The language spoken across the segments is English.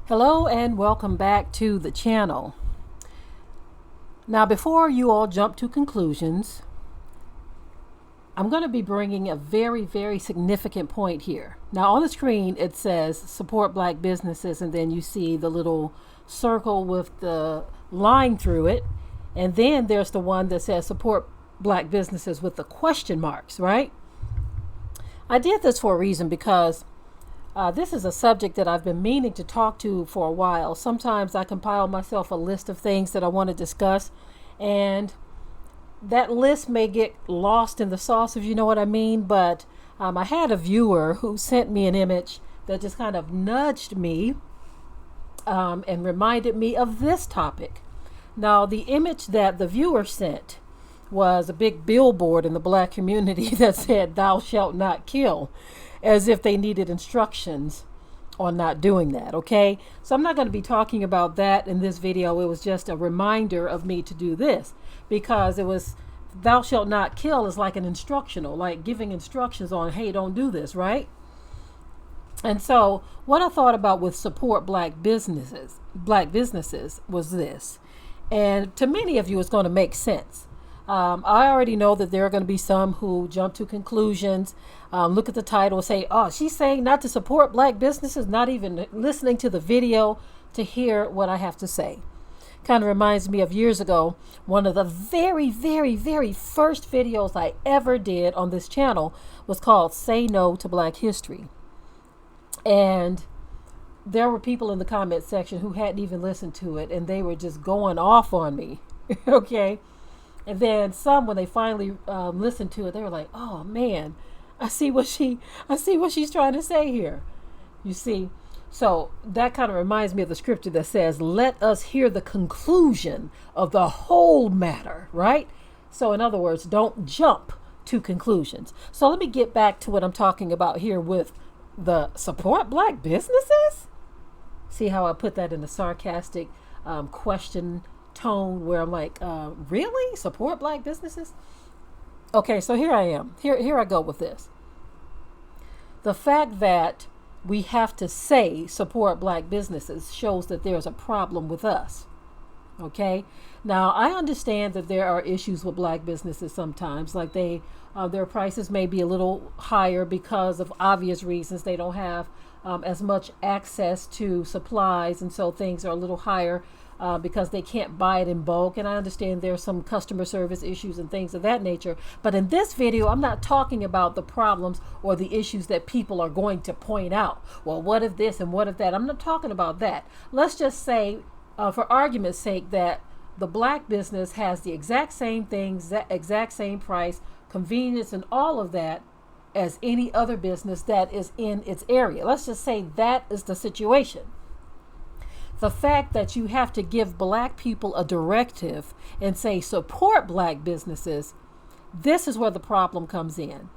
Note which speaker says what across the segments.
Speaker 1: Hello and welcome back to the channel. Now, before you all jump to conclusions, I'm going to be bringing a very significant point here. Now, on the screen, it says support black businesses, and then you see the little circle with the line through it. And then there's the one that says support black businesses with the question marks, right? I did this for a reason because this is a subject that I've been meaning to talk to for a while. Sometimes I compile myself a list of things that I want to discuss, and that list may get lost in the sauce, if you know what I mean. But I had a viewer who sent me an image that just kind of nudged me and reminded me of this topic. Now, the image that the viewer sent was a big billboard in the black community that said, "Thou shalt not kill," as if they needed instructions on not doing that. Okay, so I'm not going to be talking about that in this video. It was just a reminder of me to do this, because it was "thou shalt not kill" is like an instructional, like giving instructions on, hey, don't do this, right? And so what I thought about with support black businesses was this, and to many of you it's going to make sense. I already know that there are going to be some who jump to conclusions, look at the title and say, oh, she's saying not to support black businesses, not even listening to the video to hear what I have to say. Kind of reminds me of years ago, one of the very first videos I ever did on this channel was called Say No to Black History. And there were people in the comment section who hadn't even listened to it, and they were just going off on me. Okay. And then some, when they finally listened to it, they were like, "Oh man, I see what she's trying to say here." You see, so that kind of reminds me of the scripture that says, "Let us hear the conclusion of the whole matter." Right? So, in other words, don't jump to conclusions. So let me get back to what I'm talking about here with the support black businesses. See how I put that in a sarcastic question tone, where I'm like, really? Support black businesses? Okay, so here I am. Here I go with this. The fact that we have to say support black businesses shows that there's a problem with us. Okay? Now, I understand that there are issues with black businesses sometimes, like their prices may be a little higher because of obvious reasons. They don't have as much access to supplies, and so things are a little higher because they can't buy it in bulk. And I understand there's some customer service issues and things of that nature. But in this video, I'm not talking about the problems or the issues that people are going to point out. Well, what if this and what if that? I'm not talking about that. Let's just say, for argument's sake, that the black business has the exact same things, the exact same price, convenience, and all of that as any other business that is in its area. Let's just say that is the situation. The fact that you have to give black people a directive and say support black businesses, this is where the problem comes in.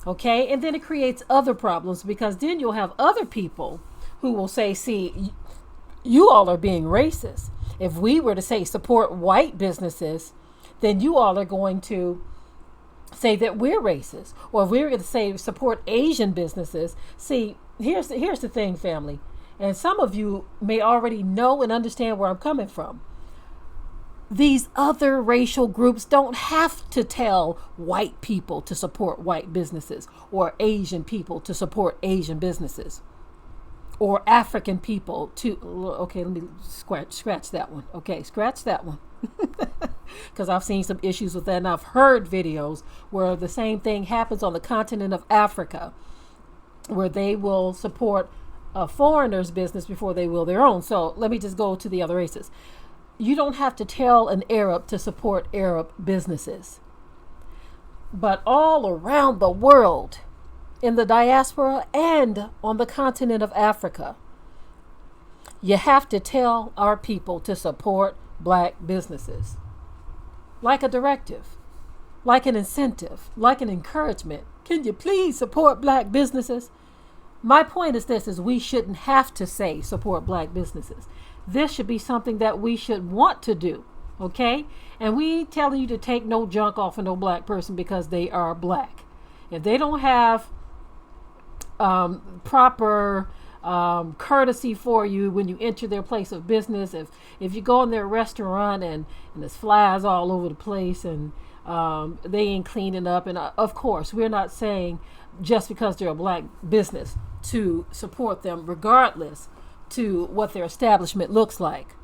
Speaker 1: Okay? And then it creates other problems, because then you'll have other people who will say, see, you all are being racist. If we were to say support white businesses, then you all are going to say that we're racist. Or if we were going to say support Asian businesses, see, here's the thing, family. And some of you may already know and understand where I'm coming from. These other racial groups don't have to tell white people to support white businesses, or Asian people to support Asian businesses, or African people to, okay, let me scratch that one. Okay, scratch that one. Because I've seen some issues with that, and I've heard videos where the same thing happens on the continent of Africa, where they will support a foreigner's business before they will their own. So let me just go to the other races. You don't have to tell an Arab to support Arab businesses. But all around the world, in the diaspora and on the continent of Africa, you have to tell our people to support black businesses. Like a directive, like an incentive, like an encouragement. Can you please support black businesses? My point is this, is we shouldn't have to say support black businesses. This should be something that we should want to do, okay? And we ain't telling you to take no junk off of no black person because they are black. If they don't have proper courtesy for you when you enter their place of business. If you go in their restaurant and there's flies all over the place and they ain't cleaning up, and of course we're not saying just because they're a black business to support them regardless to what their establishment looks like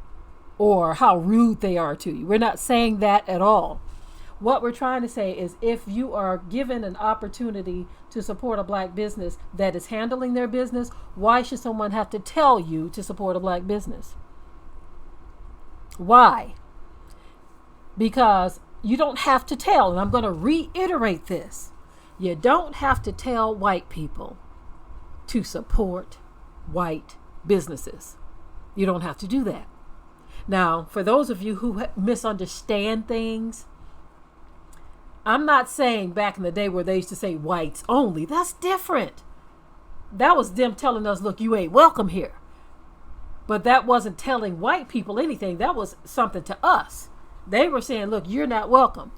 Speaker 1: or how rude they are to you. We're not saying that at all. What we're trying to say is if you are given an opportunity to support a black business that is handling their business, why should someone have to tell you to support a black business? Why? Because you don't have to tell, and I'm going to reiterate this. You don't have to tell white people to support white businesses. You don't have to do that. Now, for those of you who misunderstand things, I'm not saying back in the day where they used to say whites only. That's different. That was them telling us, look, you ain't welcome here. But that wasn't telling white people anything. That was something to us. They were saying, look, you're not welcome.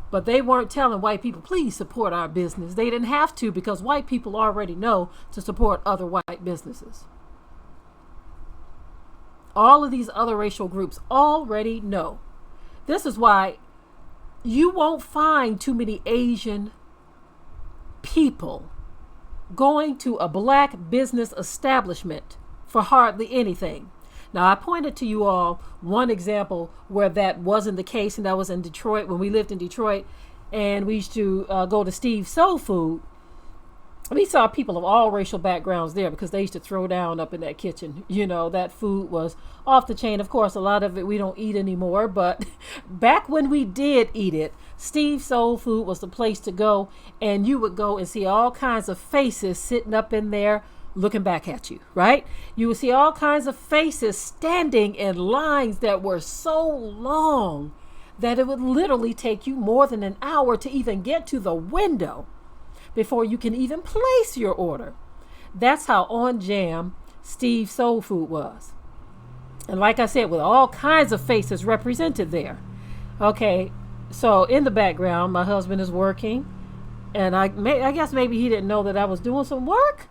Speaker 1: But they weren't telling white people, please support our business. They didn't have to because white people already know to support other white businesses. All of these other racial groups already know. This is why you won't find too many Asian people going to a black business establishment for hardly anything. Now, I pointed to you all one example where that wasn't the case, and that was in Detroit when we lived in Detroit, and we used to go to Steve's Soul Food. We saw people of all racial backgrounds there because they used to throw down up in that kitchen. You know, that food was off the chain. Of course, a lot of it we don't eat anymore, but back when we did eat it, Steve's Soul Food was the place to go, and you would go and see all kinds of faces sitting up in there looking back at you, right? You would see all kinds of faces standing in lines that were so long that it would literally take you more than an hour to even get to the window before you can even place your order. That's how on jam Steve's Soul Food was. And like I said, with all kinds of faces represented there. Okay, so in the background, my husband is working, and I guess maybe he didn't know that I was doing some work.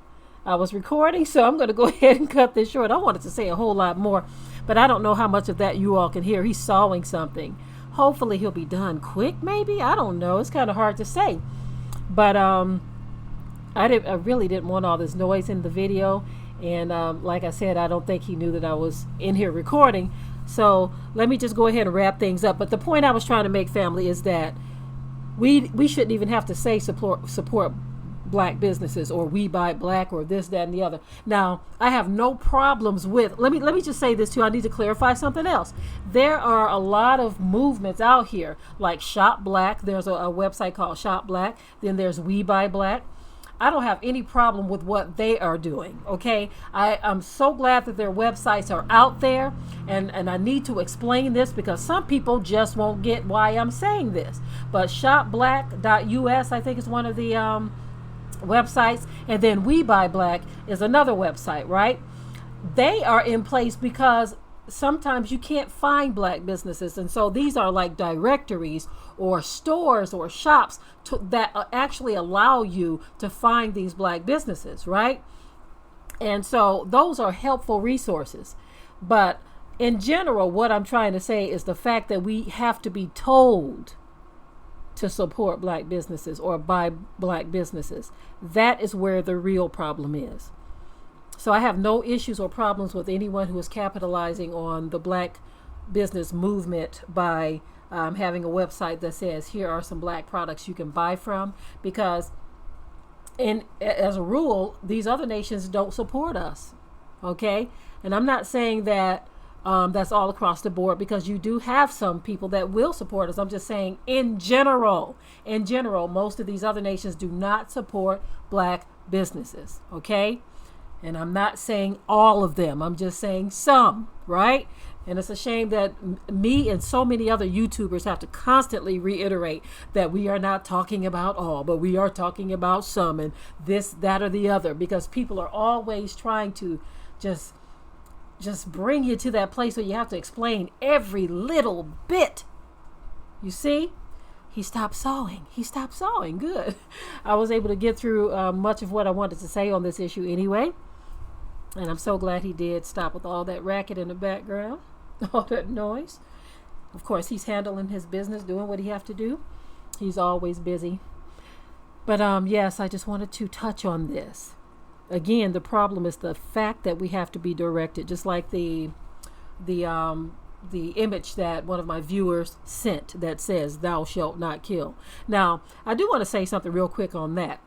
Speaker 1: I was recording, so I'm going to go ahead and cut this short. I wanted to say a whole lot more, but I don't know how much of that you all can hear. He's sawing something. Hopefully he'll be done quick, maybe. I don't know. It's kind of hard to say. But I really didn't want all this noise in the video. And like I said, I don't think he knew that I was in here recording. So let me just go ahead and wrap things up. But the point I was trying to make, family, is that we shouldn't even have to say support black businesses or we buy black or this, that, and the other. Now, I have no problems with, let me just say this too. I need to clarify something else. There are a lot of movements out here like Shop Black. There's a website called Shop Black. Then there's We Buy Black. I don't have any problem with what they are doing, okay? I'm so glad that their websites are out there, and I need to explain this because some people just won't get why I'm saying this. But shopblack.us, I think, is one of the websites, and then We Buy Black is another website, right? They are in place because sometimes you can't find black businesses, and so these are like directories or stores or shops that actually allow you to find these black businesses, right? And so those are helpful resources. But in general, what I'm trying to say is the fact that we have to be told to support black businesses or buy black businesses. That is where the real problem is. So I have no issues or problems with anyone who is capitalizing on the black business movement by having a website that says, here are some black products you can buy from, because as a rule, these other nations don't support us. Okay. And I'm not saying that that's all across the board, because you do have some people that will support us. I'm just saying in general, most of these other nations do not support black businesses. Okay. And I'm not saying all of them. I'm just saying some, right? And it's a shame that me and so many other YouTubers have to constantly reiterate that we are not talking about all, but we are talking about some, and this, that, or the other, because people are always trying to just bring you to that place where you have to explain every little bit. You see? He stopped sawing. Good. I was able to get through much of what I wanted to say on this issue anyway. And I'm so glad he did stop with all that racket in the background, all that noise. Of course, he's handling his business, doing what he have to do. He's always busy. But yes, I just wanted to touch on this. Again, the problem is the fact that we have to be directed, just like the image that one of my viewers sent that says "Thou shalt not kill." Now, I do want to say something real quick on that.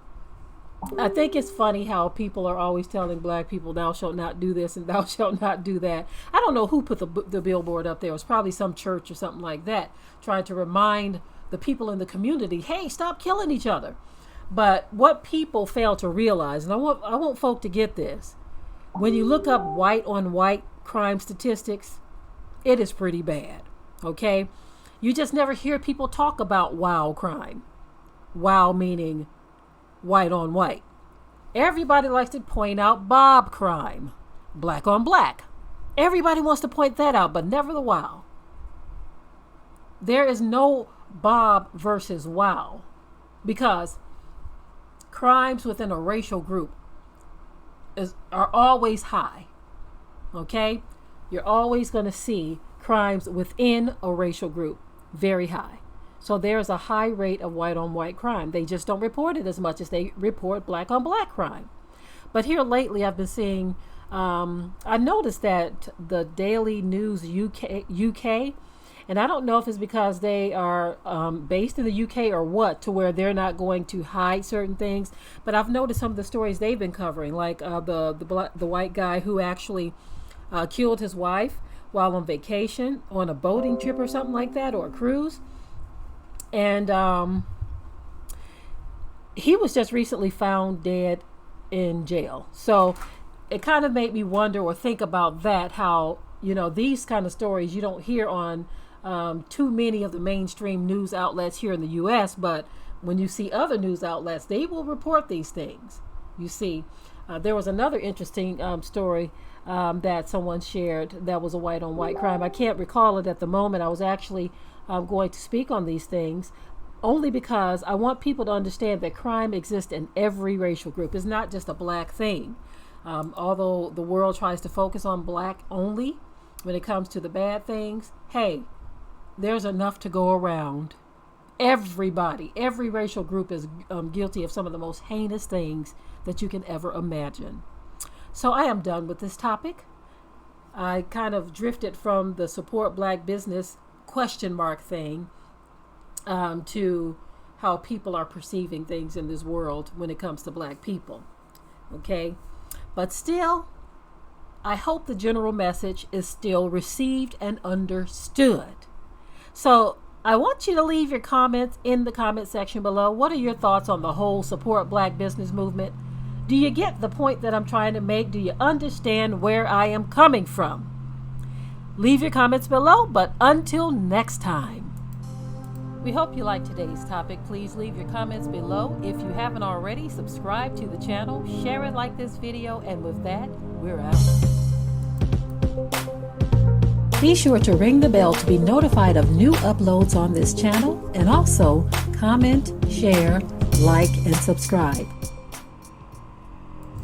Speaker 1: I think it's funny how people are always telling black people, "Thou shalt not do this" and "Thou shalt not do that." I don't know who put the billboard up there. It was probably some church or something like that, trying to remind the people in the community, "Hey, stop killing each other." But what people fail to realize, and I want folk to get this, when you look up white on white crime statistics, it is pretty bad. Okay, you just never hear people talk about WOW crime. WOW meaning white on white. Everybody likes to point out Bob crime, black on black. Everybody wants to point that out, but never the WOW. There is no Bob versus WOW, because crimes within a racial group are always high. Okay? You're always going to see crimes within a racial group very high. So there's a high rate of white on white crime. They just don't report it as much as they report black on black crime. But here lately I've been seeing, I noticed that the Daily News UK, and I don't know if it's because they are based in the UK or what, to where they're not going to hide certain things. But I've noticed some of the stories they've been covering, like the white guy who actually killed his wife while on vacation on a boating trip or something like that, or a cruise. And he was just recently found dead in jail. So it kind of made me wonder or think about that, how, these kind of stories you don't hear on too many of the mainstream news outlets here in the U.S., but when you see other news outlets, they will report these things. You see, there was another interesting story that someone shared that was a white on white crime. I can't recall it at the moment. I was actually going to speak on these things only because I want people to understand that crime exists in every racial group. It's not just a black thing. Although the world tries to focus on black only when it comes to the bad things, hey, there's enough to go around. Everybody, every racial group is guilty of some of the most heinous things that you can ever imagine. So I am done with this topic. I kind of drifted from the support black business question mark thing to how people are perceiving things in this world when it comes to black people. Okay? But still, I hope the general message is still received and understood. So I want you to leave your comments in the comment section below. What are your thoughts on the whole support black business movement? Do you get the point that I'm trying to make? Do you understand where I am coming from? Leave your comments below, but until next time. We hope you liked today's topic. Please leave your comments below. If you haven't already, subscribe to the channel, share it like this video, and with that, we're out. Be sure to ring the bell to be notified of new uploads on this channel, and also comment, share, like, and subscribe.